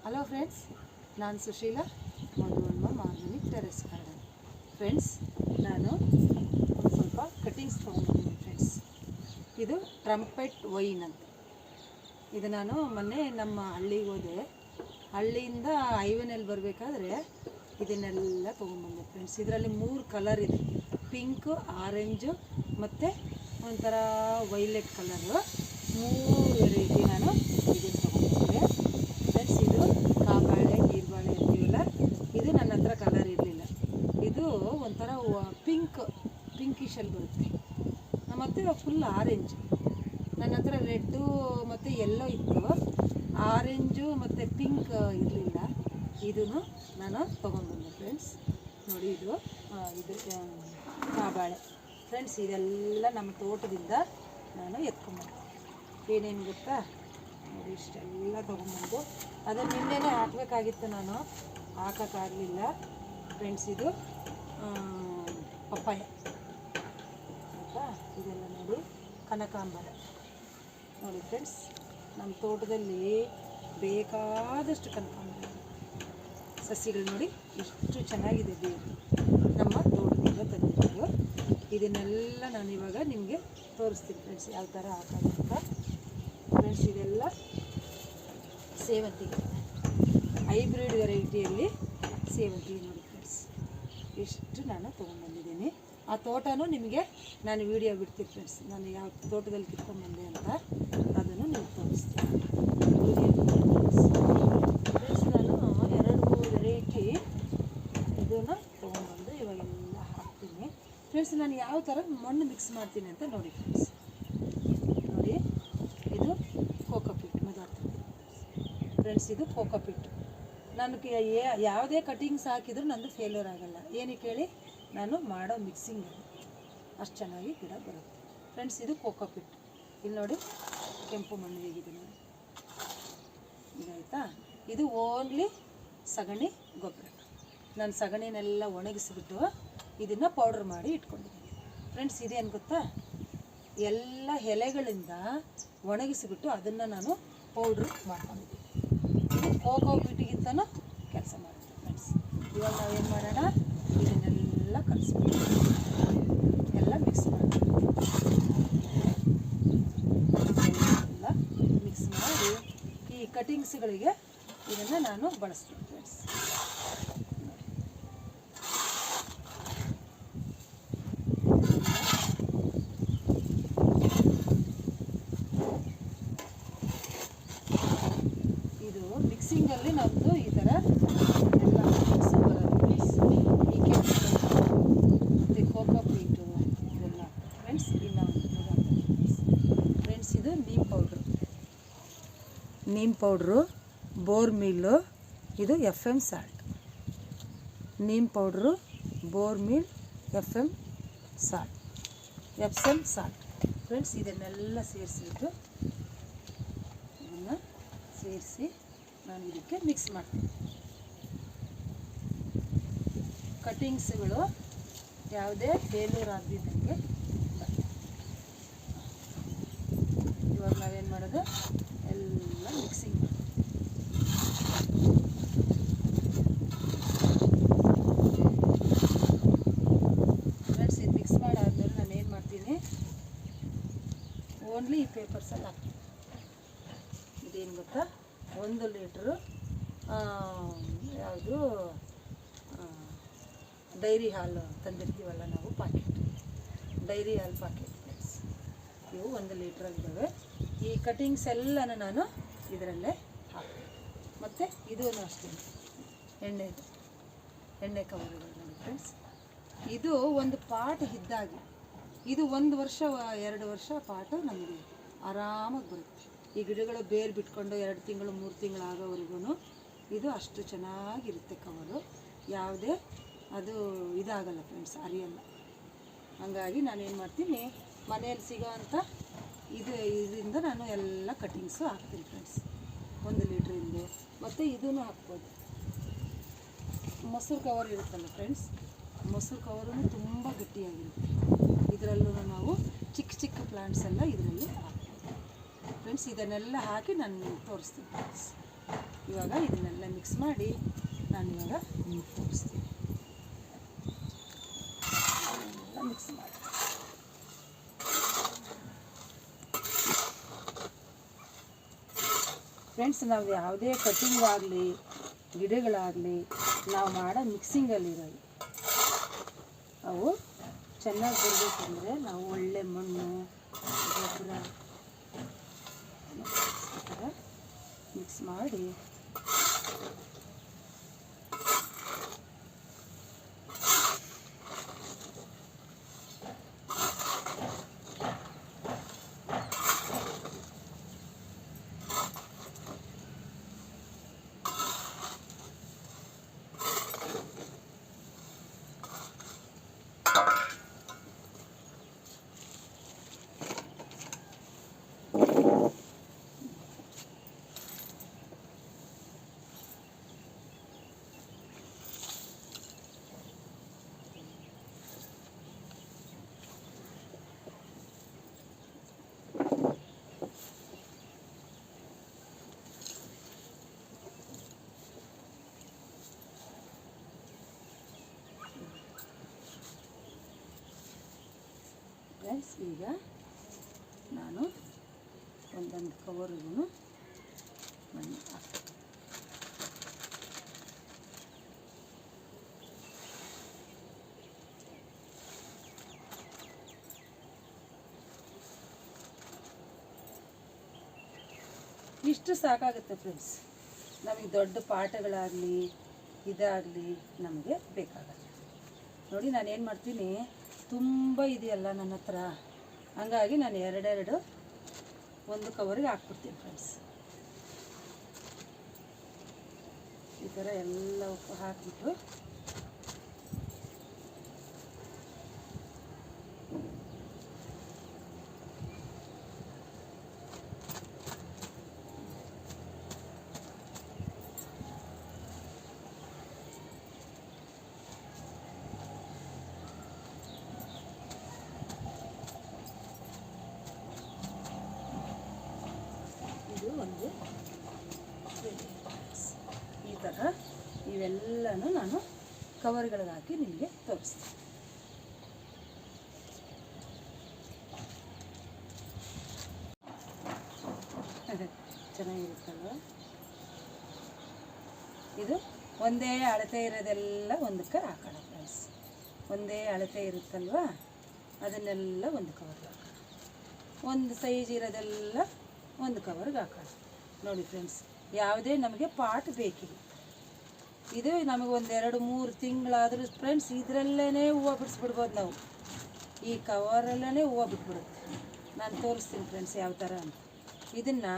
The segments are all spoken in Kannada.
ಹಲೋ ಫ್ರೆಂಡ್ಸ್, ನಾನು ಸುಶೀಲಾ, ಮಧುವನ್ಮ ಆರ್ಗಾನಿಕ್ ಟೆರೆಸ್ ಗಾರ್ಡನ್. ಫ್ರೆಂಡ್ಸ್, ನಾನು ಒಂದು ಸ್ವಲ್ಪ ಕಟಿಂಗ್ಸ್ ತೊಗೊಂಡಿದ್ದೀನಿ ಫ್ರೆಂಡ್ಸ್. ಇದು ಟ್ರಂಪೆಟ್ ವೈನ್ ಅಂತ. ಇದು ನಾನು ಮೊನ್ನೆ ನಮ್ಮ ಹಳ್ಳಿಗೆ ಹೋದೆ. ಹಳ್ಳಿಯಿಂದ ಹೈವೇನಲ್ಲಿ ಬರಬೇಕಾದ್ರೆ ಇದನ್ನೆಲ್ಲ ತೊಗೊಂಡ್ಬಂದೆ ಫ್ರೆಂಡ್ಸ್. ಇದರಲ್ಲಿ 3 ಕಲರ್ ಇದೆ, ಪಿಂಕು, ಆರೆಂಜು ಮತ್ತು ಒಂಥರ ವೈಲೆಟ್ ಕಲರು. 3 ವೆರೈಟಿ ನಾನು ಇದನ್ನು ತೊಗೊಂಡ್ಬಂದೆ ಫ್ರೆಂಡ್ಸ್. ಇದು ಕಾಬಾಳೆ, ನೀರ್ಬಾಳೆ ಅಂತೀವಲ್ಲ, ಇದು ನನ್ನ ಹತ್ರ ಕಲರ್ ಇರಲಿಲ್ಲ. ಇದು ಒಂಥರ ಪಿಂಕಿಶಲ್ಲಿ ಬರುತ್ತೆ. ಮತ್ತು ಫುಲ್ ಆರೆಂಜ್. ನನ್ನ ಹತ್ರ ರೆಡ್ಡು ಮತ್ತು ಎಲ್ಲೋ ಇತ್ತು, ಆರೆಂಜು ಮತ್ತು ಪಿಂಕ್ ಇರಲಿಲ್ಲ. ಇದನ್ನು ನಾನು ತೊಗೊಂಡ್ಬಂದೆ ಫ್ರೆಂಡ್ಸ್. ನೋಡಿ, ಇದು ಕಾಬಾಳೆ ಫ್ರೆಂಡ್ಸ್. ಇದೆಲ್ಲ ನಮ್ಮ ತೋಟದಿಂದ ನಾನು ಎತ್ಕೊಂಡ್ಬಂದೆ. ಏನೇನು ಗೊತ್ತಾ, ನೋಡಿ ಇಷ್ಟೆಲ್ಲ ತೊಗೊಂಡ್ಬಂದು ಅದನ್ನು ನಿನ್ನೆನೇ ಹಾಕಬೇಕಾಗಿತ್ತು, ನಾನು ಹಾಕೋಕ್ಕಾಗಲಿಲ್ಲ ಫ್ರೆಂಡ್ಸ್. ಇದು ಪಪ್ಪಾಯ ಆಯಿತಾ. ಇದೆಲ್ಲ ನೋಡಿ ಕನಕಾಂಬರ. ನೋಡಿ ಫ್ರೆಂಡ್ಸ್, ನಮ್ಮ ತೋಟದಲ್ಲಿ ಬೇಕಾದಷ್ಟು ಕನಕಾಂಬರ ಸಸಿಗಳು ನೋಡಿ ಎಷ್ಟು ಚೆನ್ನಾಗಿದೆ. ಬೇರು ನಮ್ಮ ತೋಟದಿಂದ ತಂದಿರೋದು. ಇದನ್ನೆಲ್ಲ ನಾನು ಇವಾಗ ನಿಮಗೆ ತೋರಿಸ್ತೀನಿ ಫ್ರೆಂಡ್ಸ್, ಯಾವ ಥರ ಹಾಕೋದಂತ ಫ್ರೆಂಡ್ಸ್. ಇದೆಲ್ಲ ಸೇವಂತಿಗೆ, ಹೈಬ್ರಿಡ್ ವೆರೈಟಿಯಲ್ಲಿ ಸೇವಂತಿಗೆ ನೋಡಿ ಫ್ರೆಂಡ್ಸ್. ಇಷ್ಟು ನಾನು ತೊಗೊಂಡ್ಬಂದಿದ್ದೀನಿ. ಆ ತೋಟನೂ ನಿಮಗೆ ನಾನು ವಿಡಿಯೋ ಬಿಡ್ತೀನಿ ಫ್ರೆಂಡ್ಸ್. ನಾನು ಯಾವ ತೋಟದಲ್ಲಿ ಕಿತ್ಕೊಂಡ್ಬಂದೆ ಅಂತ ಅದನ್ನು ನಿಮ್ಗೆ ತೋರಿಸ್ತೀನಿ ಫ್ರೆಂಡ್ಸ್. ನಾನು 2-3 ವೆರೈಟಿ ಇದನ್ನು ತೊಗೊಂಡ್ಬಂದು ಇವಾಗೆಲ್ಲ ಹಾಕ್ತೀನಿ ಫ್ರೆಂಡ್ಸ್. ನಾನು ಯಾವ ಥರ ಮಣ್ಣು ಮಿಕ್ಸ್ ಮಾಡ್ತೀನಿ ಅಂತ ನೋಡಿ ಫ್ರೆಂಡ್ಸ್. ನೋಡಿ, ಇದು ಕೋಕೋಪಿಟ್ ಮದಾರ್ಥ ಫ್ರೆಂಡ್ಸ್. ಇದು ಕೋಕೋಪಿಟ್. ನಾನು ಯಾವುದೇ ಕಟಿಂಗ್ಸ್ ಹಾಕಿದರೂ ನಂದು ಫೇಲ್ಯೂರ್ ಆಗೋಲ್ಲ. ಏನಕ್ಕೆ ಹೇಳಿ, ನಾನು ಮಾಡೋ ಮಿಕ್ಸಿಂಗ್ ಅಷ್ಟು ಚೆನ್ನಾಗಿ ಗಿಡ ಬರುತ್ತೆ ಫ್ರೆಂಡ್ಸ್. ಇದು ಕೋಕೋಪಿಟ್. ಇಲ್ಲಿ ನೋಡಿ, ಕೆಂಪು ಮಣ್ಣು ಹೇಗಿದೆ ನೋಡಿ, ಇದಾಯಿತಾ. ಇದು ಓನ್ಲಿ ಸಗಣಿ ಗೊಬ್ಬರ. ನಾನು ಸಗಣಿನೆಲ್ಲ ಒಣಗಿಸಿಬಿಟ್ಟು ಇದನ್ನು ಪೌಡ್ರ್ ಮಾಡಿ ಇಟ್ಕೊಂಡಿದ್ದೀನಿ ಫ್ರೆಂಡ್ಸ್. ಇದೇನು ಗೊತ್ತಾ, ಎಲ್ಲ ಎಲೆಗಳಿಂದ ಒಣಗಿಸಿಬಿಟ್ಟು ಅದನ್ನು ನಾನು ಪೌಡ್ರ್ ಮಾಡ್ಕೊಂಡಿದ್ದೀನಿ. ಇದು ಕೋಕೋಪಿಟ್ಟಿಗಿಂತನೂ ಕೆಲಸ ಮಾಡುತ್ತೆ ಫ್ರೆಂಡ್ಸ್. ಇವಾಗ ನಾವೇನು ಮಾಡೋಣ, ಇದನ್ನೆಲ್ಲ ಕಲಿಸ್ಬಿಟ್ಟು ಎಲ್ಲ ಮಿಕ್ಸ್ ಮಾಡಿ ಈ ಕಟಿಂಗ್ಸ್ಗಳಿಗೆ ಇದನ್ನು ನಾನು ಬಳಸ್ತೀನಿ ಫ್ರೆಂಡ್ಸ್. ಇದು ಮಿಕ್ಸಿಂಗಲ್ಲಿ ನಮ್ಮದು ಈ ಥರ ಎಲ್ಲ ಮಿಕ್ಸ್ ಬರೋದು ಫ್ರೆಂಡ್ಸ್. ಈ ಕೆಂಪು ಮತ್ತು ಕೋಕೋಪೀಟು ಇದೆಲ್ಲ ಫ್ರೆಂಡ್ಸ್. ಇಲ್ಲ ಫ್ರೆಂಡ್ಸ್, ಇದು ನೀಮ್ ಪೌಡ್ರು, ಬೋರ್ ಮಿಲ್ಲು, ಇದು FM salt. Neem powder, bore mill, FM salt friends. ಇದನ್ನೆಲ್ಲ ಸೇರಿಸಿಬಿಟ್ಟು ಇದನ್ನು ಸೇರಿಸಿ ನಾನು ಇದಕ್ಕೆ ಮಿಕ್ಸ್ ಮಾಡ್ತೀನಿ. ಕಟಿಂಗ್ಸ್ಗಳು ಯಾವುದೇ ಫೇಲ್ಯೂರ್ ಆಗದಿದ್ದಂಗೆ. ಇವಾಗ ನಾವೇನು ಮಾಡೋದು, ಎಲ್ಲ ಮಿಕ್ಸಿಂಗ್ ಮಾಡಿ ಫ್ರೆಂಡ್ಸ್. ಇದು ಮಿಕ್ಸ್ ಮಾಡಾದ್ಮೇಲೆ ನಾನು ಏನು ಮಾಡ್ತೀನಿ, ಓನ್ಲಿ ಈ ಪೇಪರ್ಸಲ್ಲಿ ಹಾಕ್ತೀನಿ. ಇದೇನು ಗೊತ್ತಾ, 1 ಲೀಟ್ರು ಯಾವುದು ಡೈರಿ ಹಾಲು ತಂದಿರ್ತೀವಲ್ಲ ನಾವು, ಡೈರಿ ಹಾಲು ಪಾಕೆಟ್ ಫ್ರೆಂಡ್ಸ್. ಇವು 1 ಲೀಟ್ರಲ್ಲಿದ್ದಾವೆ. ಈ ಕಟಿಂಗ್ಸ್ ಎಲ್ಲನೂ ನಾನು ಇದರಲ್ಲೇ ಹಾಕ್ತೀನಿ. ಮತ್ತು ಇದೂ ಅಷ್ಟೇ, ಎಣ್ಣೆ ಕವರ್ಗಳು ನೋಡಿ ಫ್ರೆಂಡ್ಸ್. ಇದು ಒಂದು ಪಾಟ್ ಇದ್ದಾಗೆ, ಇದು 1 ವರ್ಷ 2 ವರ್ಷ ಪಾಟು ನಮಗೆ ಆರಾಮಾಗಿ ಬರುತ್ತೆ. ಈ ಗಿಡಗಳು ಬೇರು ಬಿಟ್ಕೊಂಡು 2 ತಿಂಗಳು 3 ತಿಂಗಳು ಆಗೋವರೆಗೂ ಇದು ಅಷ್ಟು ಚೆನ್ನಾಗಿರುತ್ತೆ ಕವರು. ಯಾವುದೇ ಅದು ಇದಾಗಲ್ಲ ಫ್ರೆಂಡ್ಸ್, ಅರಿಯಲ್ಲ. ಹಾಗಾಗಿ ನಾನೇನು ಮಾಡ್ತೀನಿ, ಮನೆಯಲ್ಲಿ ಸಿಗೋ ಅಂಥ ಇದರಿಂದ ನಾನು ಎಲ್ಲ ಕಟಿಂಗ್ಸು ಹಾಕ್ತೀನಿ ಫ್ರೆಂಡ್ಸ್. 1 ಲೀಟ್ರಿಂದ. ಮತ್ತು ಇದೂ ಹಾಕ್ಬೋದು. ಮೊಸರು ಕವರ್ ಇರುತ್ತಲ್ಲ ಫ್ರೆಂಡ್ಸ್, ಮೊಸರು ಕವರು ತುಂಬ ಗಟ್ಟಿಯಾಗಿರುತ್ತೆ. ಇದರಲ್ಲೂ ನಾವು ಚಿಕ್ಕ ಪ್ಲಾಂಟ್ಸ್ ಎಲ್ಲ ಇದರಲ್ಲಿ ಹಾಕ್ಬೋದು ಫ್ರೆಂಡ್ಸ್. ಇದನ್ನೆಲ್ಲ ಹಾಕಿ ನಾನು ತೋರಿಸ್ತೀನಿ ಫ್ರೆಂಡ್ಸ್. ಇವಾಗ ಇದನ್ನೆಲ್ಲ ಮಿಕ್ಸ್ ಮಾಡಿ ನಾನು ಇವಾಗ ನಿಮ್ಗೆ ತೋರಿಸ್ತೀನಿ. ಎಲ್ಲ ಮಿಕ್ಸ್ ಮಾಡಿ ಫ್ರೆಂಡ್ಸ್, ನಾವು ಯಾವುದೇ ಕಟಿಂಗ್ ಆಗಲಿ ಗಿಡಗಳಾಗಲಿ ನಾವು ಮಾಡೋ ಮಿಕ್ಸಿಂಗಲ್ಲಿರೋದು ಅವು ಚೆನ್ನಾಗಿ ಬರಬೇಕಂದ್ರೆ ನಾವು ಒಳ್ಳೆ ಮಣ್ಣು ಗೊಬ್ಬರ ಮಿಕ್ಸ್ ಮಾಡಿ ಫ್ರೆಂಡ್ಸ್, ಈಗ ನಾನು ಒಂದೊಂದು ಕವರಿಗೂ ಮಣ್ಣು ಹಾಕ್ತೀನಿ. ಇಷ್ಟು ಸಾಕಾಗುತ್ತೆ ಫ್ರೆಂಡ್ಸ್. ನಮಗೆ ದೊಡ್ಡ ಪಾಟಗಳಾಗಲಿ ಇದಾಗಲಿ ನಮಗೆ ಬೇಕಾಗಲ್ಲ. ನೋಡಿ, ನಾನೇನು ಮಾಡ್ತೀನಿ, ತುಂಬ ಇದೆಯಲ್ಲ ನನ್ನ ಹತ್ರ, ಹಂಗಾಗಿ ನಾನು ಎರಡೆರಡು ಒಂದು ಕವರಿಗೆ ಹಾಕ್ಬಿಡ್ತೀನಿ ಫ್ರೆಂಡ್ಸ್. ಈ ಥರ ಎಲ್ಲ ಉಪ್ಪು ಹಾಕಿಬಿಟ್ಟು ಒಂದು ಈ ಥರ ಇವೆಲ್ಲನೂ ನಾನು ಕವರ್ಗಳಿಗೆ ಹಾಕಿ ನಿಮಗೆ ತೋರಿಸ್ತೀನಿ. ಚೆನ್ನಾಗಿರುತ್ತಲ್ವ? ಇದು ಒಂದೇ ಅಳತೆ ಇರೋದೆಲ್ಲ ಒಂದಕ್ಕೆ ಹಾಕೋಣ ಫ್ರೆಂಡ್ಸ್. ಒಂದೇ ಅಳತೆ ಇರುತ್ತಲ್ವ, ಅದನ್ನೆಲ್ಲ ಒಂದು ಕವರ್ಗೆ ಹಾಕೋಣ. ಒಂದು ಸೈಜ್ ಇರೋದೆಲ್ಲ ಒಂದು ಕವರ್ಗೆ ಹಾಕೋಣ. ನೋಡಿ ಫ್ರೆಂಡ್ಸ್, ಯಾವುದೇ ನಮಗೆ ಪಾಟ್ ಬೇಕಿಲ್ಲ. ಇದು ನಮಗೆ ಒಂದು 2-3 ತಿಂಗಳಾದರೂ ಫ್ರೆಂಡ್ಸ್ ಇದರಲ್ಲೇ ಹೂವು ಬಿಡಿಸ್ಬಿಡ್ಬೋದು ನಾವು. ಈ ಕವರಲ್ಲೇ ಹೂವು ಬಿಟ್ಬಿಡುತ್ತೆ. ನಾನು ತೋರಿಸ್ತೀನಿ ಫ್ರೆಂಡ್ಸ್ ಯಾವ ಥರ ಅಂತ. ಇದನ್ನು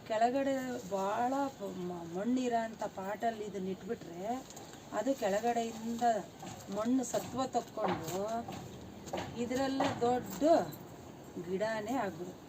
ಕೆಳಗಡೆ ಭಾಳ ಮಣ್ಣಿರೋ ಅಂಥ ಪಾಟಲ್ಲಿ ಇದನ್ನ ಇಟ್ಬಿಟ್ರೆ ಅದು ಕೆಳಗಡೆಯಿಂದ ಮಣ್ಣು ಸತ್ವ ತಕ್ಕೊಂಡು ಇದರಲ್ಲೇ ದೊಡ್ಡ ಗಿಡನೇ ಆಗ್ಬಿಡುತ್ತೆ.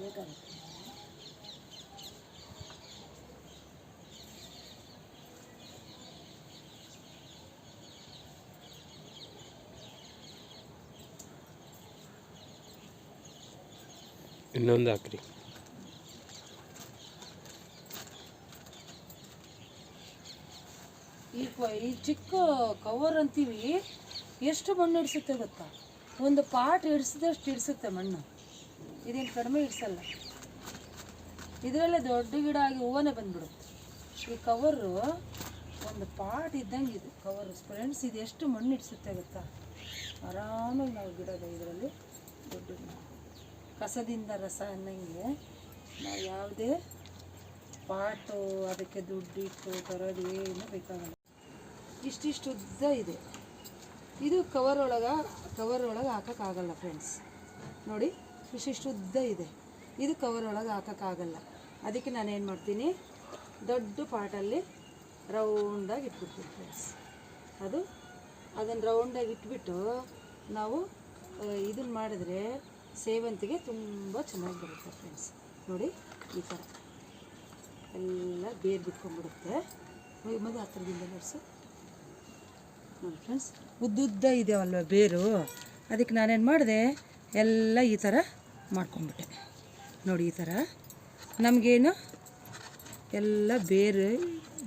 ಬೇಕಾಗುತ್ತೆ. ಇನ್ನೊಂದು ಹಾಕ್ರಿ. ಈ ಚಿಕ್ಕ ಕವರ್ ಅಂತೀವಿ, ಎಷ್ಟು ಮಣ್ಣು ಹಿಡಿಸುತ್ತೆ ಗೊತ್ತಾ? ಒಂದು ಪಾಟ್ ಹಿಡಿಸಿದಷ್ಟು ಹಿಡಿಸುತ್ತೆ ಮಣ್ಣು. ಇದೇನು ಕಡಿಮೆ ಹಿಡಿಸಲ್ಲ. ಇದರಲ್ಲೇ ದೊಡ್ಡ ಗಿಡ ಆಗಿ ಹೂವನೇ ಬಂದ್ಬಿಡುತ್ತೆ. ಈ ಕವರು ಒಂದು ಪಾಟ್ ಇದ್ದಂಗೆ ಇದು ಕವರು ಫ್ರೆಂಡ್ಸ್. ಇದು ಎಷ್ಟು ಮಣ್ಣು ಹಿಡಿಸುತ್ತೆ ಗೊತ್ತಾ? ಆರಾಮಾಗಿ ನಾವು ಗಿಡದ ಇದರಲ್ಲಿ ದೊಡ್ಡ ಕಸದಿಂದ ರಸ ಅನ್ನಂಗೆ ನಾವು ಯಾವುದೇ ಪಾಟು ಅದಕ್ಕೆ ದುಡ್ಡಿಟ್ಟು ತರೋದು ಏನು ಬೇಕಾಗಲ್ಲ. ಇಷ್ಟಿಷ್ಟು ಉದ್ದ ಇದೆ. ಇದು ಕವರ್ ಒಳಗೆ ಹಾಕೋಕ್ಕಾಗಲ್ಲ ಫ್ರೆಂಡ್ಸ್. ನೋಡಿ ಇಷ್ಟಿಷ್ಟು ಉದ್ದ ಇದೆ. ಇದು ಕವರ್ ಒಳಗೆ ಹಾಕೋಕ್ಕಾಗಲ್ಲ. ಅದಕ್ಕೆ ನಾನು ಏನು ಮಾಡ್ತೀನಿ, ದೊಡ್ಡ ಪಾಟಲ್ಲಿ ರೌಂಡಾಗಿ ಇಟ್ಬಿಡ್ತೀನಿ ಫ್ರೆಂಡ್ಸ್. ಅದನ್ನು ರೌಂಡಾಗಿ ಇಟ್ಬಿಟ್ಟು ನಾವು ಇದನ್ನು ಮಾಡಿದ್ರೆ ಸೇವಂತಿಗೆ ತುಂಬ ಚೆನ್ನಾಗಿ ಬರುತ್ತೆ ಫ್ರೆಂಡ್ಸ್. ನೋಡಿ ಈ ಥರ ಎಲ್ಲ ಬೇರು ಬಿಟ್ಕೊಂಡ್ಬಿಡುತ್ತೆ. ಮೊದಲು ಹತ್ತಿರದಿಂದ ನರ್ಸು ನೋಡಿ ಫ್ರೆಂಡ್ಸ್, ಉದ್ದುದ್ದ ಇದೆಯಲ್ವ ಬೇರು. ಅದಕ್ಕೆ ನಾನೇನು ಮಾಡಿದೆ, ಎಲ್ಲ ಈ ಥರ ಮಾಡ್ಕೊಂಡ್ಬಿಟ್ಟೆ. ನೋಡಿ ಈ ಥರ ನಮಗೇನು ಎಲ್ಲ ಬೇರು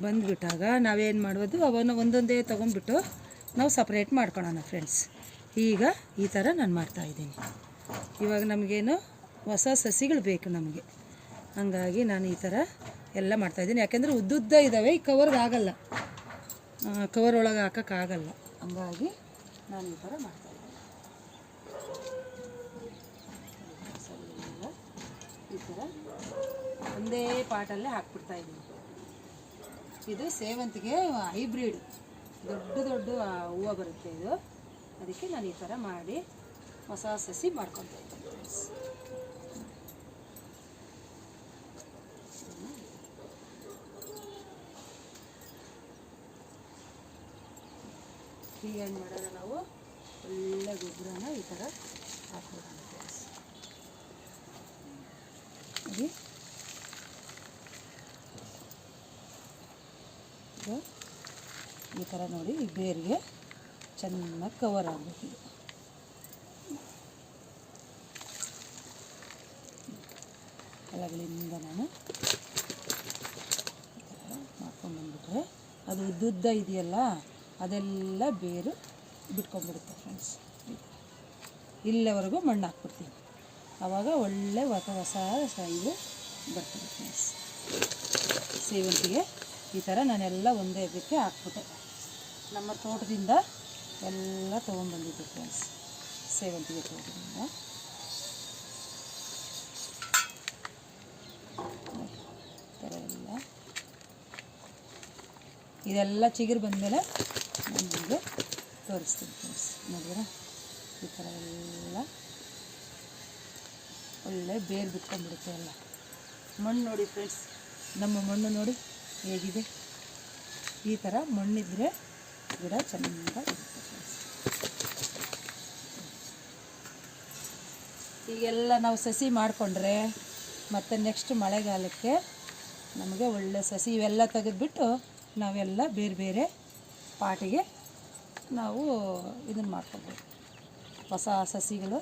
ಬಂದುಬಿಟ್ಟಾಗ ನಾವೇನು ಮಾಡ್ಬೋದು, ಅವನ್ನು ಒಂದೊಂದೇ ತೊಗೊಂಡ್ಬಿಟ್ಟು ನಾವು ಸಪ್ರೇಟ್ ಮಾಡ್ಕೊಳ್ಳೋಣ ಫ್ರೆಂಡ್ಸ್. ಈಗ ಈ ಥರ ನಾನು ಮಾಡ್ತಾಯಿದ್ದೀನಿ. ಇವಾಗ ನಮಗೇನು ಹೊಸ ಸಸಿಗಳು ಬೇಕು ನಮಗೆ. ಹಾಗಾಗಿ ನಾನು ಈ ಥರ ಎಲ್ಲ ಮಾಡ್ತಾಯಿದ್ದೀನಿ. ಯಾಕೆಂದರೆ ಉದ್ದುದ್ದ ಇದ್ದಾವೆ, ಈ ಕವರ್ಗೆ ಆಗಲ್ಲ, ಕವರ್ ಒಳಗೆ ಹಾಕೋಕ್ಕಾಗಲ್ಲ. ಹಂಗಾಗಿ ನಾನು ಈ ಥರ ಮಾಡ್ತಾಯಿದ್ದೀನಿ. ಈ ಥರ ಒಂದೇ ಪಾಟಲ್ಲೇ ಹಾಕ್ಬಿಡ್ತಾಯಿದ್ದೀನಿ. ಇದು ಸೇವಂತಿಗೆ ಹೈಬ್ರಿಡ್, ದೊಡ್ಡ ದೊಡ್ಡ ಹೂವು ಬರುತ್ತೆ ಇದು. ಅದಕ್ಕೆ ನಾನು ಈ ಥರ ಮಾಡಿ ಹೊಸ ಸಸಿ ಮಾಡ್ಕೊತಾ ಇದ್ದೀನಿ ಫ್ರೆಂಡ್ಸ್. ಈಗ ಏನು ಮಾಡೋಣ, ನಾವು ಒಳ್ಳೆ ಗೊಬ್ಬರನ ಈ ಥರ ಹಾಕ್ಬಿಡೋಣ ಫ್ರೆಂಡ್ಸ್. ನೋಡಿ ಈ ಥರ ನೋಡಿ, ಈ ಬೇರಿಗೆ ಚೆನ್ನಾಗಿ ಕವರ್ ಆಗಬೇಕು. ಇದು ಕೆಳಗಡೆಯಿಂದ ನಾನು ಈ ಥರ ಮಾಡ್ಕೊಂಡು ಬಂದುಬಿಟ್ರೆ ಅದು ಉದ್ದುದ್ದ ಇದೆಯಲ್ಲ, ಅದೆಲ್ಲ ಬೇರು ಬಿಟ್ಕೊಂಡ್ಬಿಡುತ್ತೆ ಫ್ರೆಂಡ್ಸ್. ಇಲ್ಲಿವರೆಗೂ ಮಣ್ಣು ಹಾಕ್ಬಿಡ್ತೀನಿ. ಆವಾಗ ಒಳ್ಳೆ ಹೊಸ ಇದು ಬರ್ತದೆ ಫ್ರೆಂಡ್ಸ್. ಸೇವಂತಿಗೆ ಈ ಥರ ನಾನೆಲ್ಲ ಒಂದೇ ಇದಕ್ಕೆ ಹಾಕ್ಬಿಟ್ಟೆ. ನಮ್ಮ ತೋಟದಿಂದ ಎಲ್ಲ ತೊಗೊಂಡ್ಬಂದಿದ್ದೆ ಫ್ರೆಂಡ್ಸ್, ಸೇವಂತಿಗೆ ತೋಟದಿಂದ. ಈ ಥರ ಎಲ್ಲ ಇದೆಲ್ಲ ಚಿಗುರು ಬಂದಮೇಲೆ ನಾನು ನಿಮಗೆ ತೋರಿಸ್ತೀನಿ ಫ್ರೆಂಡ್ಸ್. ನೋಡಿದ್ರ ಈ ಥರ ಎಲ್ಲ ಒಳ್ಳೆ ಬೇರು ಬಿಟ್ಕೊಂಡ್ಬಿಡುತ್ತೆ ಎಲ್ಲ. ಮಣ್ಣು ನೋಡಿ ಫ್ರೆಂಡ್ಸ್, ನಮ್ಮ ಮಣ್ಣು ನೋಡಿ ಹೇಗಿದೆ. ಈ ಥರ ಮಣ್ಣಿದ್ರೆ ಗಿಡ ಚೆನ್ನಾಗಿರುತ್ತೆ ಫ್ರೆಂಡ್ಸ್. ಈಗೆಲ್ಲ ನಾವು ಸಸಿ ಮಾಡಿಕೊಂಡ್ರೆ ಮತ್ತು ನೆಕ್ಸ್ಟ್ ಮಳೆಗಾಲಕ್ಕೆ ನಮಗೆ ಒಳ್ಳೆ ಸಸಿ ಇವೆಲ್ಲ ತೆಗೆದುಬಿಟ್ಟು ನಾವೆಲ್ಲ ಬೇರೆ ಬೇರೆ ಪಾಟಿಗೆ ನಾವು ಇದನ್ನು ಮಾಡ್ಕೊಬೋದು, ಹೊಸ ಸಸಿಗಳು.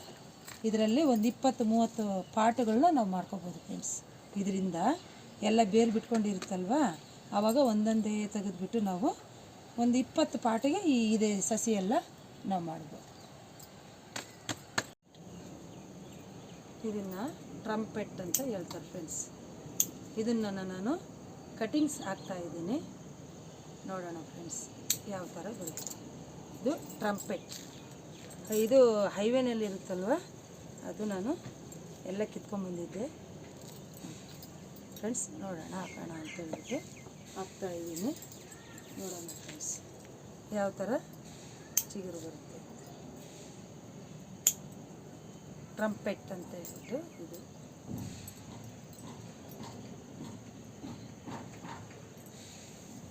ಇದರಲ್ಲಿ ಒಂದು 20-30 ಪಾಟುಗಳನ್ನ ನಾವು ಮಾಡ್ಕೊಬೋದು ಫ್ರೆಂಡ್ಸ್. ಇದರಿಂದ ಎಲ್ಲ ಬೇರು ಬಿಟ್ಕೊಂಡಿರುತ್ತಲ್ವ, ಆವಾಗ ಒಂದೊಂದೇ ತೆಗೆದುಬಿಟ್ಟು ನಾವು ಒಂದು 20 ಪಾಟಿಗೆ ಇದೇ ಸಸಿ ಎಲ್ಲ ನಾವು ಮಾಡ್ಬೋದು. ಇದನ್ನು ಟ್ರಂಪೆಟ್ ಅಂತ ಹೇಳ್ತಾರೆ ಫ್ರೆಂಡ್ಸ್. ಇದನ್ನು ನಾನು ಕಟಿಂಗ್ಸ್ ಹಾಕ್ತಾಯಿದ್ದೀನಿ. ನೋಡೋಣ ಫ್ರೆಂಡ್ಸ್ ಯಾವ ಥರ ಬರುತ್ತೆ. ಇದು ಟ್ರಂಪೆಟ್, ಇದು ಹೈವೇನಲ್ಲಿ ಇರುತ್ತಲ್ವ, ಅದು ನಾನು ಎಲ್ಲ ಕಿತ್ಕೊಂಡ್ಬಂದಿದ್ದೆ ಫ್ರೆಂಡ್ಸ್. ನೋಡೋಣ ಹಾಕೋಣ ಅಂತೇಳ್ಬಿಟ್ಟು ಹಾಕ್ತಾಯಿದ್ದೀನಿ. ನೋಡೋಣ ಫ್ರೆಂಡ್ಸ್ ಯಾವ ಥರ ಚಿಗುರು ಬರುತ್ತೆ. ಟ್ರಂಪೆಟ್ ಅಂತ ಹೇಳ್ಬಿಟ್ಟು ಇದು.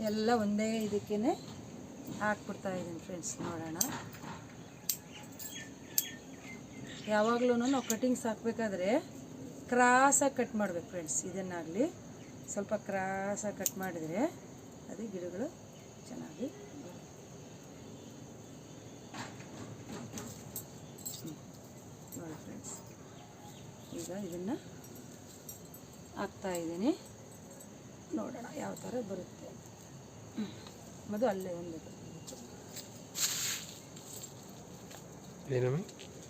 ಎಲ್ಲ ಒಂದೇ ಇದಕ್ಕೇ ಹಾಕ್ಬಿಡ್ತಾಯಿದ್ದೀನಿ ಫ್ರೆಂಡ್ಸ್. ನೋಡೋಣ. ಯಾವಾಗಲೂ ನಾವು ಕಟಿಂಗ್ಸ್ ಹಾಕಬೇಕಾದ್ರೆ ಕ್ರಾಸಾಗಿ ಕಟ್ ಮಾಡಬೇಕು ಫ್ರೆಂಡ್ಸ್. ಇದನ್ನಾಗಲಿ ಸ್ವಲ್ಪ ಕ್ರಾಸಾಗಿ ಕಟ್ ಮಾಡಿದರೆ ಅದು ಗಿಡಗಳು ಚೆನ್ನಾಗಿ ಬರುತ್ತೆ. ನೋಡಿ ಫ್ರೆಂಡ್ಸ್, ಈಗ ಇದನ್ನು ಹಾಕ್ತಾಯಿದ್ದೀನಿ, ನೋಡೋಣ ಯಾವ ಥರ ಬರುತ್ತೆ. ಮದು ಅಲ್ಲೇ ಒಂದು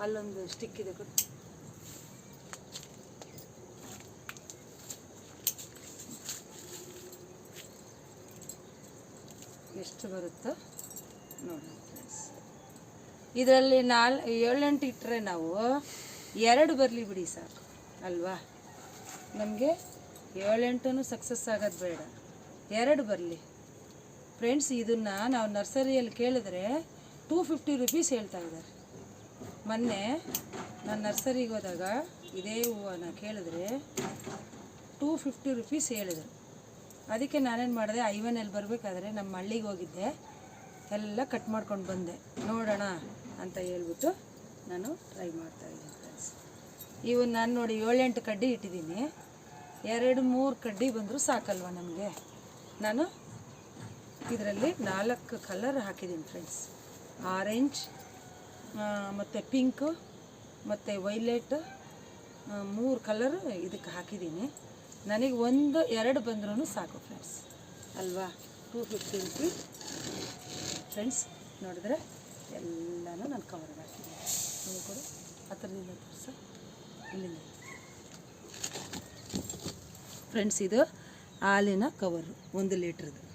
ಅಲ್ಲೊಂದು ಸ್ಟಿಕ್ ಇದೆ ಕೊಡು. ಎಷ್ಟು ಬರುತ್ತೋ ನೋಡೋಣ ಫ್ರೆಂಡ್ಸ್. ಇದರಲ್ಲಿ 7-8 ಇಟ್ಟರೆ ನಾವು 2 ಬರಲಿ ಬಿಡಿ ಸಾಕು ಅಲ್ವಾ. ನಮಗೆ 7-8 ಸಕ್ಸಸ್ ಆಗೋದು ಬೇಡ, 2 ಬರಲಿ ಫ್ರೆಂಡ್ಸ್. ಇದನ್ನು ನಾವು ನರ್ಸರಿಯಲ್ಲಿ ಕೇಳಿದ್ರೆ 250 ರುಪೀಸ್ ಹೇಳ್ತಾ ಇದ್ದಾರೆ. ಮೊನ್ನೆ ನಾನು ನರ್ಸರಿಗೆ ಹೋದಾಗ ಇದೇ ಹೂವನ್ನ ಕೇಳಿದ್ರೆ 250 ರುಪೀಸ್ ಹೇಳಿದರು. ಅದಕ್ಕೆ ನಾನೇನು ಮಾಡಿದೆ, ಐವನಲ್ಲಿ ಬರಬೇಕಾದ್ರೆ ನಮ್ಮ ಹಳ್ಳಿಗೆ ಹೋಗಿದ್ದೆ, ಎಲ್ಲ ಕಟ್ ಮಾಡ್ಕೊಂಡು ಬಂದೆ, ನೋಡೋಣ ಅಂತ ಹೇಳ್ಬಿಟ್ಟು ನಾನು ಟ್ರೈ ಮಾಡ್ತಾಯಿದ್ದೀನಿ ಫ್ರೆಂಡ್ಸ್. ಇವು ನಾನು ನೋಡಿ 7-8 ಕಡ್ಡಿ ಇಟ್ಟಿದ್ದೀನಿ, 2-3 ಕಡ್ಡಿ ಬಂದರೂ ಸಾಕಲ್ವ ನಮಗೆ. ನಾನು ಇದರಲ್ಲಿ 4 ಕಲರ್ ಹಾಕಿದ್ದೀನಿ ಫ್ರೆಂಡ್ಸ್. ಆರೆಂಜ್ ಮತ್ತು ಪಿಂಕು ಮತ್ತು ವೈಲೆಟ್ 3 ಕಲರ್ ಇದಕ್ಕೆ ಹಾಕಿದ್ದೀನಿ. ನನಗೆ 1-2 ಬಂದ್ರೂ ಸಾಕು ಫ್ರೆಂಡ್ಸ್ ಅಲ್ವಾ. 250 ರುಪೀಸ್ ಫ್ರೆಂಡ್ಸ್. ನೋಡಿದ್ರೆ ಎಲ್ಲನೂ ನಾನು ಕವರ್ಗೆ ಹಾಕಿದ್ದೀನಿ. ನೋಡಿ ಕೊಡು, ಹತ್ರದಿಂದ ತೋರಿಸು, ಇಲ್ಲಿಂದ ಫ್ರೆಂಡ್ಸ್. ಇದು ಹಾಲಿನ ಕವರು 1 ಲೀಟ್ರದ್ದು.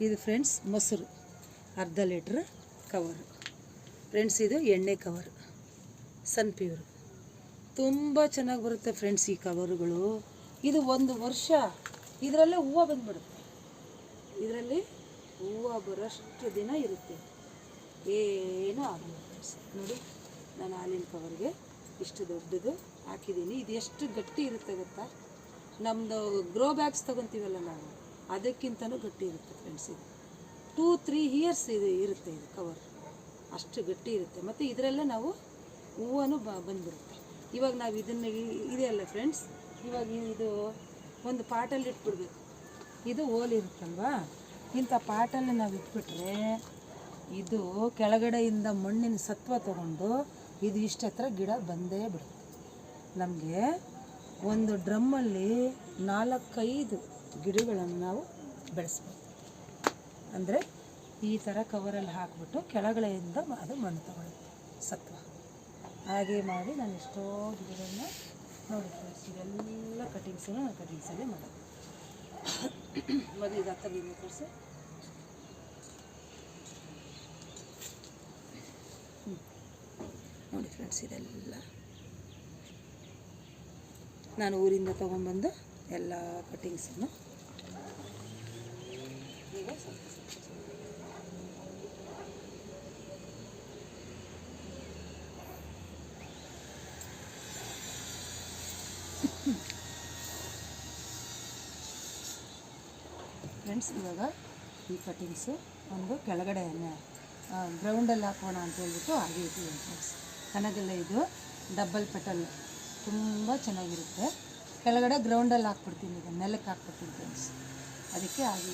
ಇದು ಫ್ರೆಂಡ್ಸ್ ಮೊಸರು ಅರ್ಧ ಲೀಟ್ರ್ ಕವರು ಫ್ರೆಂಡ್ಸ್. ಇದು ಎಣ್ಣೆ ಕವರು ಸನ್ ಪ್ಯೂರ್, ತುಂಬ ಚೆನ್ನಾಗಿ ಬರುತ್ತೆ ಫ್ರೆಂಡ್ಸ್ ಈ ಕವರುಗಳು. ಇದು 1 ವರ್ಷ ಇದರಲ್ಲೇ ಹೂವು ಬಂದುಬಿಡುತ್ತೆ. ಇದರಲ್ಲಿ ಹೂವು ಬರೋಷ್ಟು ದಿನ ಇರುತ್ತೆ, ಏನೂ ಆಗಲ್ಲ ಫ್ರೆಂಡ್ಸ್. ನೋಡಿ, ನಾನು ಹಾಲಿನ ಕವರ್ಗೆ ಇಷ್ಟು ದೊಡ್ಡದು ಹಾಕಿದ್ದೀನಿ. ಇದು ಎಷ್ಟು ಗಟ್ಟಿ ಇರುತ್ತೆ ಗೊತ್ತಾ, ನಮ್ಮದು ಗ್ರೋ ಬ್ಯಾಗ್ಸ್ ತೊಗೊತೀವಲ್ಲ ನಾವು, ಅದಕ್ಕಿಂತನೂ ಗಟ್ಟಿ ಇರುತ್ತೆ ಫ್ರೆಂಡ್ಸ್. ಇದು 2-3 ಇಯರ್ಸ್ ಇದು ಇರುತ್ತೆ, ಇದು ಕವರ್ ಅಷ್ಟು ಗಟ್ಟಿ ಇರುತ್ತೆ. ಮತ್ತು ಇದರಲ್ಲೇ ನಾವು ಹೂವೂ ಬಂದುಬಿಡುತ್ತೆ. ಇವಾಗ ನಾವು ಇದನ್ನು ಇದೆಯಲ್ಲ ಫ್ರೆಂಡ್ಸ್, ಇವಾಗ ಇದು ಒಂದು ಪಾಟಲ್ಲಿ ಇಟ್ಬಿಡ್ಬೇಕು. ಇದು ಓಲಿರುತ್ತಲ್ವಾ, ಇಂಥ ಪಾಟಲ್ಲಿ ನಾವು ಇಟ್ಬಿಟ್ರೆ ಇದು ಕೆಳಗಡೆಯಿಂದ ಮಣ್ಣಿನ ಸತ್ವ ತಗೊಂಡು ಇದು ಇಷ್ಟು ಹತ್ರ ಗಿಡ ಬಂದೇ ಬಿಡುತ್ತೆ. ನಮಗೆ ಒಂದು ಡ್ರಮ್ಮಲ್ಲಿ 4-5 ಗಿಡಗಳನ್ನು ನಾವು ಬೆಳೆಸ್ಬೋದು. ಅಂದರೆ ಈ ಥರ ಕವರಲ್ಲಿ ಹಾಕ್ಬಿಟ್ಟು ಕೆಳಗಡೆಯಿಂದ ಅದು ಮಣ್ಣು ತಗೊಳುತ್ತೆ ಸತ್ವ. ಹಾಗೆ ಮಾಡಿ ನಾನು ಎಷ್ಟೋ ಗಿಡಗಳನ್ನ ನೋಡಿ ಫ್ರೆಂಡ್ಸ್. ಇದೆಲ್ಲ ಕಟಿಂಗ್ಸನ್ನು ನಾನು ಕಟಿಂಗ್ಸಲ್ಲೇ ಮಾಡೋದು. ಮೊದಲು ಇದು ಹತ್ತಲಿಂದ ತೋರಿಸಿ. ನೋಡಿ ಫ್ರೆಂಡ್ಸ್, ಇದೆಲ್ಲ ನಾನು ಊರಿಂದ ತೊಗೊಂಬಂದು ಎಲ್ಲ ಕಟಿಂಗ್ಸನ್ನು ಈಗ ಫ್ರೆಂಡ್ಸ್. ಇವಾಗ ಈ ಕಟಿಂಗ್ಸು ಒಂದು ಕೆಳಗಡೆ ಗ್ರೌಂಡಲ್ಲಿ ಹಾಕೋಣ ಅಂತ ಹೇಳ್ಬಿಟ್ಟು ಹಾಗೆ ಇಟ್ಟಿದ್ದೀನಿ ಫ್ರೆಂಡ್ಸ್. ನನಗೆಲ್ಲ ಇದು ಡಬ್ಬಲ್ ಪೆಟಲ್ ತುಂಬ ಚೆನ್ನಾಗಿರುತ್ತೆ. ಕೆಳಗಡೆ ಗ್ರೌಂಡಲ್ಲಿ ಹಾಕ್ಬಿಡ್ತೀನಿ, ಈಗ ನೆಲಕ್ಕೆ ಹಾಕ್ಬಿಡ್ತೀನಿ ಫ್ರೆಂಡ್ಸ್. ಅದಕ್ಕೆ ಹಾಗೆ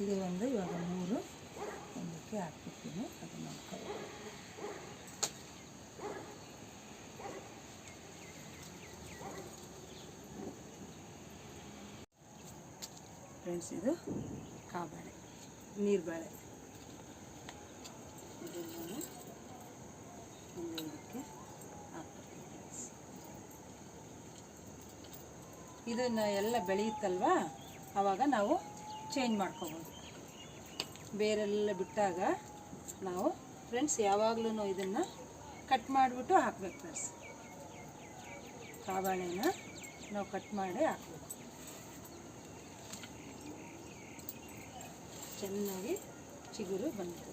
ಇದು ಒಂದು ಇವಾಗ 3 ಒಂದಕ್ಕೆ ಹಾಕ್ಬಿಡ್ತೀನಿ. ಅದನ್ನು ಫ್ರೆಂಡ್ಸ್. ಇದು ಕಾಬಾಳೆ, ನೀರು ಬಾಳೆ, ಇದನ್ನು ಇದಕ್ಕೆ ಹಾಕ್ಬಿಡ್ತೀನಿ ಫ್ರೆಂಡ್ಸ್. ಇದನ್ನು ಎಲ್ಲ ಬೆಳೆಯುತ್ತಲ್ವ, ಆವಾಗ ನಾವು ಚೇಂಜ್ ಮಾಡ್ಕೋಬೋದು. ಬೇರೆಲ್ಲ ಬಿಟ್ಟಾಗ ನಾವು ಫ್ರೆಂಡ್ಸ್ ಯಾವಾಗಲೂ ಇದನ್ನು ಕಟ್ ಮಾಡಿಬಿಟ್ಟು ಹಾಕ್ಬೇಕು ಫ್ರೆಂಡ್ಸ್. ಕಾಬಾಳೆನ ನಾವು ಕಟ್ ಮಾಡಿ ಹಾಕ್ಬೇಕು. ಚೆನ್ನಾಗಿ ಚಿಗುರು ಬಂತು.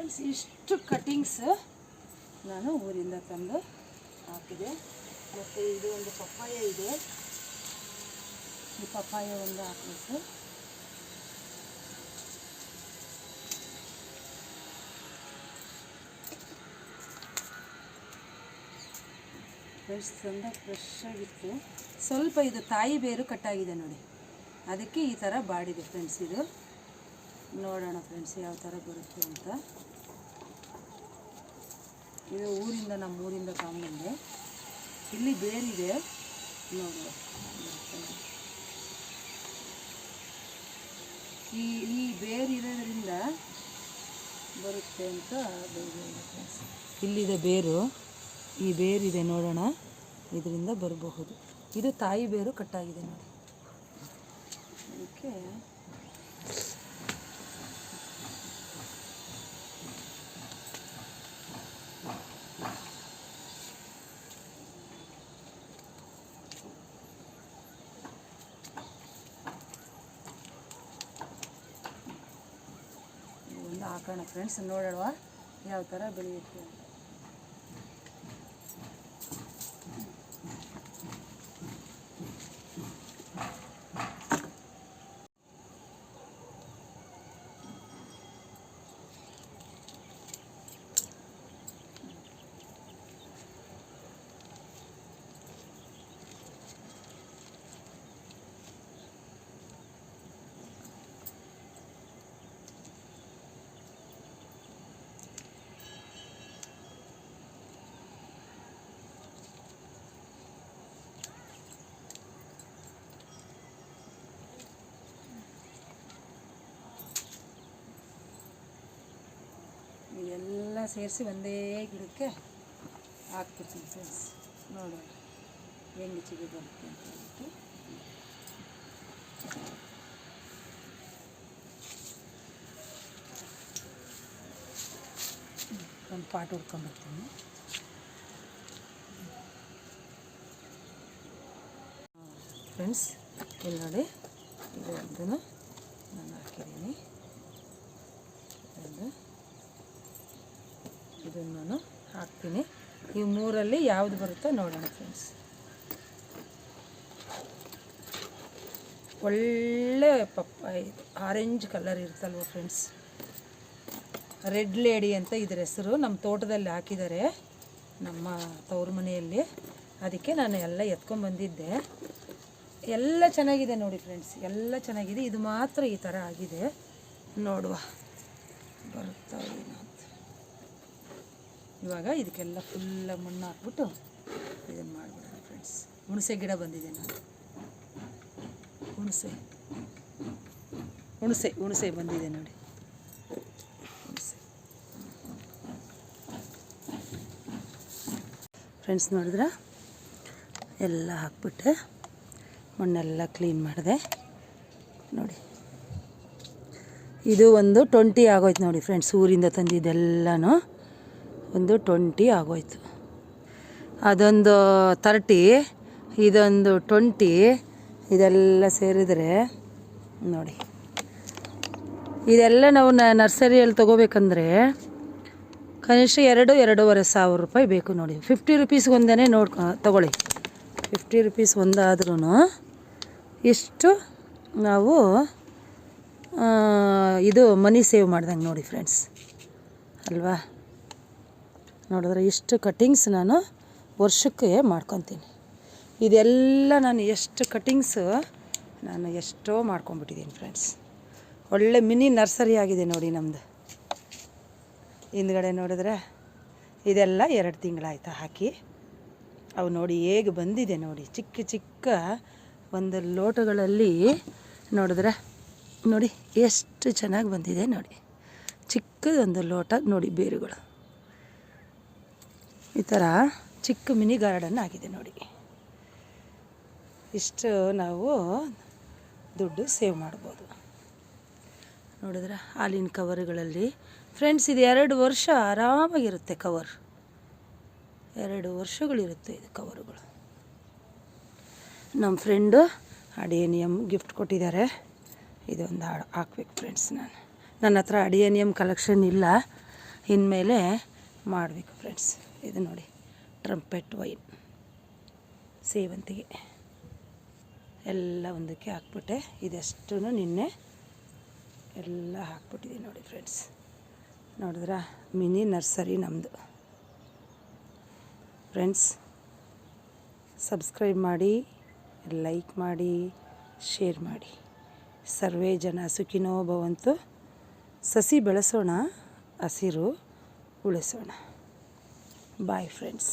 ಫ್ರೆಂಡ್ಸ್, ಇಷ್ಟು ಕಟಿಂಗ್ಸ್ ನಾನು ಊರಿಂದ ತಂದು ಹಾಕಿದೆ. ಮತ್ತು ಇದು ಒಂದು ಪಪ್ಪಾಯ ಇದೆ, ಈ ಪಪ್ಪಾಯ ಒಂದು ಹಾಕಬೇಕು. ಫ್ರೆಶ್ ತಂದ ಫ್ರೆಶ್ ಆಗಿತ್ತು. ಸ್ವಲ್ಪ ಇದು ತಾಯಿ ಬೇರು ಕಟ್ಟಾಗಿದೆ ನೋಡಿ, ಅದಕ್ಕೆ ಈ ಥರ ಬಾಡಿದೆ ಫ್ರೆಂಡ್ಸ್. ಇದು ನೋಡೋಣ ಫ್ರೆಂಡ್ಸ್ ಯಾವ ಥರ ಬರುತ್ತೆ ಅಂತ. ಇದು ಊರಿಂದ, ನಮ್ಮ ಊರಿಂದ ತಗೊಂಬಂದೆ. ಇಲ್ಲಿ ಬೇರಿದೆ ನೋಡುವ. ಈ ಬೇರಿರೋದ್ರಿಂದ ಬರುತ್ತೆ ಅಂತ ಫ್ರೆಂಡ್ಸ್. ಇಲ್ಲಿದೆ ಬೇರು, ಈ ಬೇರಿದೆ ನೋಡೋಣ, ಇದರಿಂದ ಬರಬಹುದು. ಇದು ತಾಯಿ ಬೇರು ಕಟ್ಟಾಗಿದೆ ನೋಡಿ. ಅದಕ್ಕೆ ಒಂದು ಹಾಕೋಣ ಫ್ರೆಂಡ್ಸ್, ನೋಡೋಣ ಯಾವ ಥರ ಬೆಳೆಯುತ್ತೆ ಅಂತ. ಇದೆಲ್ಲ ಸೇರಿಸಿ ಒಂದೇ ಗಿಡಕ್ಕೆ ಹಾಕ್ಬಿಡ್ತೀನಿ ಫ್ರೆಂಡ್ಸ್. ನೋಡೋಣ ಹೆಂಗೆ ಚಿಗಿ ಬರುತ್ತೆ ಅಂತ ಹೇಳ್ಬಿಟ್ಟು. ಒಂದು ಪಾಟ್ ಹುಡ್ಕೊಂಬರ್ತೀನಿ. ಫ್ರೆಂಡ್ಸ್ ಇಲ್ಲಿ ನೋಡಿ, ಇದು ಒಂದನ್ನು ನಾನು ಹಾಕಿದ್ದೀನಿ. ಇದನ್ನು ನಾನು ಹಾಕ್ತೀನಿ. ಈ ಮೂರಲ್ಲಿ ಯಾವುದು ಬರುತ್ತೋ ನೋಡೋಣ ಫ್ರೆಂಡ್ಸ್. ಒಳ್ಳೆ ಆರೆಂಜ್ ಕಲರ್ ಇರುತ್ತಲ್ವ ಫ್ರೆಂಡ್ಸ್, ರೆಡ್ ಲೇಡಿ ಅಂತ ಇದ್ರ ಹೆಸರು. ನಮ್ಮ ತೋಟದಲ್ಲಿ ಹಾಕಿದ್ದಾರೆ, ನಮ್ಮ ತವರು ಮನೆಯಲ್ಲಿ. ಅದಕ್ಕೆ ನಾನು ಎಲ್ಲ ಎತ್ಕೊಂಡ್ಬಂದಿದ್ದೆ. ಎಲ್ಲ ಚೆನ್ನಾಗಿದೆ ನೋಡಿ ಫ್ರೆಂಡ್ಸ್, ಎಲ್ಲ ಚೆನ್ನಾಗಿದೆ. ಇದು ಮಾತ್ರ ಈ ಥರ ಆಗಿದೆ. ನೋಡುವ ಬರುತ್ತಾ ಏನು ಅಂತ. ಇವಾಗ ಇದಕ್ಕೆಲ್ಲ ಫುಲ್ಲ ಮಣ್ಣು ಹಾಕ್ಬಿಟ್ಟು ಇದನ್ನು ಮಾಡಿಬಿಡೋಣ ಫ್ರೆಂಡ್ಸ್. ಹುಣಸೆ ಗಿಡ ಬಂದಿದೆ ನಾನು, ಹುಣಸೆ ಬಂದಿದೆ ನೋಡಿ. ಹುಣಸೆ ಫ್ರೆಂಡ್ಸ್ ನೋಡಿದ್ರೆ ಎಲ್ಲ ಹಾಕ್ಬಿಟ್ಟೆ, ಮಣ್ಣೆಲ್ಲ ಕ್ಲೀನ್ ಮಾಡಿದೆ ನೋಡಿ. ಇದು ಒಂದು 20 ಆಗೋಯ್ತು ನೋಡಿ ಫ್ರೆಂಡ್ಸ್. ಊರಿಂದ ತಂದಿದ್ದೆಲ್ಲನೂ ಒಂದು 20 ಆಗೋಯ್ತು. ಅದೊಂದು 30, ಇದೊಂದು 20, ಇದೆಲ್ಲ ಸೇರಿದರೆ ನೋಡಿ. ಇದೆಲ್ಲ ನಾವು ನರ್ಸರಿಯಲ್ಲಿ ತೊಗೋಬೇಕಂದ್ರೆ ಕನಿಷ್ಠ 2-2.5 ಸಾವಿರ ರೂಪಾಯಿ ಬೇಕು ನೋಡಿ. 50 ರುಪೀಸ್ಗೆ ಒಂದೇ ತೊಗೊಳ್ಳಿ. 50 ರುಪೀಸ್ ಒಂದಾದ್ರೂ ಇಷ್ಟು ನಾವು ಇದು ಮನಿ ಸೇವ್ ಮಾಡ್ದಂಗೆ ನೋಡಿ ಫ್ರೆಂಡ್ಸ್ ಅಲ್ವಾ. ನೋಡಿದ್ರೆ ಇಷ್ಟು ಕಟ್ಟಿಂಗ್ಸ್ ನಾನು ವರ್ಷಕ್ಕೆ ಮಾಡ್ಕೊತೀನಿ. ಇದೆಲ್ಲ ನಾನು ಎಷ್ಟು ಕಟ್ಟಿಂಗ್ಸು ನಾನು ಎಷ್ಟೋ ಮಾಡ್ಕೊಂಬಿಟ್ಟಿದ್ದೀನಿ ಫ್ರೆಂಡ್ಸ್. ಒಳ್ಳೆ ಮಿನಿ ನರ್ಸರಿ ಆಗಿದೆ ನೋಡಿ ನಮ್ಮದು. ಹಿಂದ್ಗಡೆ ನೋಡಿದ್ರೆ ಇದೆಲ್ಲ 2 ತಿಂಗಳಾಯ್ತು ಹಾಕಿ. ಅವು ನೋಡಿ ಹೇಗೆ ಬಂದಿದೆ ನೋಡಿ, ಚಿಕ್ಕ ಚಿಕ್ಕ ಒಂದು ಲೋಟಗಳಲ್ಲಿ ನೋಡಿದ್ರೆ ನೋಡಿ ಎಷ್ಟು ಚೆನ್ನಾಗಿ ಬಂದಿದೆ ನೋಡಿ. ಚಿಕ್ಕದೊಂದು ಲೋಟ ನೋಡಿ, ಬೇರುಗಳು ಈ ಥರ ಚಿಕ್ಕ ಮಿನಿ ಗಾರ್ಡನ್ ಆಗಿದೆ ನೋಡಿ. ಇಷ್ಟು ನಾವು ದುಡ್ಡು ಸೇವ್ ಮಾಡ್ಬೋದು ನೋಡಿದ್ರೆ. ಹಾಲಿನ ಕವರುಗಳಲ್ಲಿ ಫ್ರೆಂಡ್ಸ್ ಇದು 2 ವರ್ಷ ಆರಾಮಾಗಿರುತ್ತೆ ಕವರ್. 2 ವರ್ಷಗಳಿರುತ್ತೆ ಇದು ಕವರುಗಳು. ನಮ್ಮ ಫ್ರೆಂಡು ಅಡೇನಿಯಮ್ ಗಿಫ್ಟ್ ಕೊಟ್ಟಿದ್ದಾರೆ. ಇದೊಂದು ಹಾಕ್ಬೇಕು ಫ್ರೆಂಡ್ಸ್. ನನ್ನ ಹತ್ರ ಅಡೇನಿಯಮ್ ಕಲೆಕ್ಷನ್ ಇಲ್ಲ, ಇನ್ಮೇಲೆ ಮಾಡಬೇಕು ಫ್ರೆಂಡ್ಸ್. ಇದು ನೋಡಿ ಟ್ರಂಪೆಟ್ ವೈನ್, ಸೇವಂತಿಗೆ ಎಲ್ಲ ಒಂದಕ್ಕೆ ಹಾಕ್ಬಿಟ್ಟೆ. ಇದೆಷ್ಟು ನಿನ್ನೆ ಎಲ್ಲ ಹಾಕ್ಬಿಟ್ಟಿದ್ದೀನಿ ನೋಡಿ ಫ್ರೆಂಡ್ಸ್. ನೋಡಿದ್ರಾ, ಮಿನಿ ನರ್ಸರಿ ನಮ್ಮದು ಫ್ರೆಂಡ್ಸ್. ಸಬ್ಸ್ಕ್ರೈಬ್ ಮಾಡಿ, ಲೈಕ್ ಮಾಡಿ, ಶೇರ್ ಮಾಡಿ. ಸರ್ವೇ ಜನ ಸುಖಿನೋ ಭವಂತು. ಸಸಿ ಬೆಳೆಸೋಣ, ಹಸಿರು ಉಳಿಸೋಣ. Bye friends.